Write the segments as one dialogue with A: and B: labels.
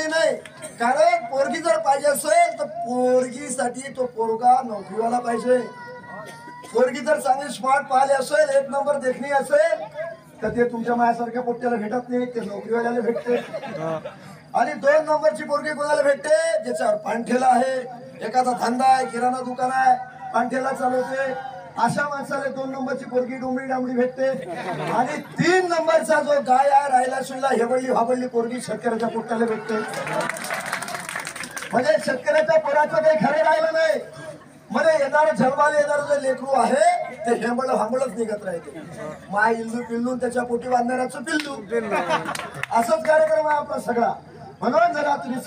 A: आली नाही, कारण पोरगी जर पाहिजे असेल तर पोरगीसाठी तो पोरगा नोकरीवाला पाहिजे। पोरगी जर चांगली स्मार्ट पाहिली असेल, एक नंबर देखणी असेल, तर ते तुमच्या माझ्यासारख्या पोट्याला भेटत नाही, ते नोकरीवाल्याला भेटते। आणि 2 नंबरची पोरगी कोणाला भेटते? ज्याच्यावर पांठेला आहे, एखादा धंदा आहे, किराणा दुकान आहे, पांठेला चालवते, अशा माणसाला 2 नंबरची पोरगी डोंबरी डांबरी भेटते। आणि 3 नंबरचा जो गाय आहे, राहिला सुनला हेबडली हाबडली पोरगी शेतकऱ्याच्या पोट्याला भेटते। म्हणजे शेतकऱ्याच्या पोराचं काही खरं राहिलं नाही। मध्ये येणारं जन्माला येणारं जे लेकरू आहे ते हेंबळ हांबळच निघत राहते। माय इल्लू पिल्लू त्याच्या पोटी बांधणाऱ्याचं पिल्लू, असंच कार्यक्रम आहे आपला सगळा। म्हणून जरा तुम्ही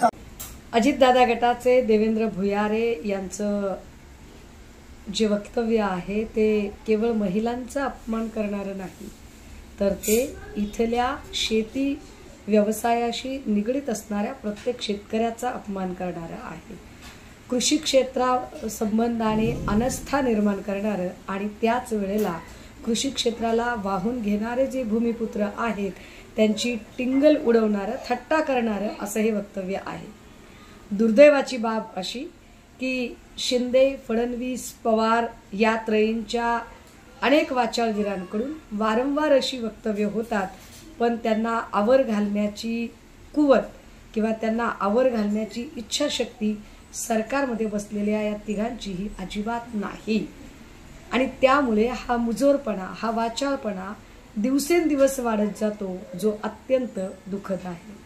B: अजितदादा गटाचे देवेंद्र भुयारे यांचं जे वक्तव्य आहे ते केवळ महिलांचा अपमान करणारं नाही, तर ते इथल्या शेती व्यवसायाशी निगडीत असणाऱ्या प्रत्येक शेतकऱ्याचा अपमान करणारं आहे। कृषी क्षेत्रासंबंधाने अनास्था निर्माण करणारं आणि त्याच वेळेला कृषी क्षेत्राला वाहून घेणारे जे भूमिपुत्र आहेत त्यांची टिंगल उडवणारं, थट्टा करणारं असं हे वक्तव्य आहे। दुर्दैवाची बाब अशी की शिंदे, फडणवीस, पवार या त्रयींच्या अनेक वाचाळवीरांकडून वारंवार अशी वक्तव्य होतात, पण त्यांना आवर घालण्याची कुवत किंवा त्यांना आवर घालण्याची इच्छाशक्ती सरकारमध्ये बसलेल्या या तिघांचीही अजिबात नाही। आणि त्यामुळे हा मुजोरपणा, हा वाचाळपणा दिवसेंदिवस वाढत जातो, जो अत्यंत दुःखद आहे।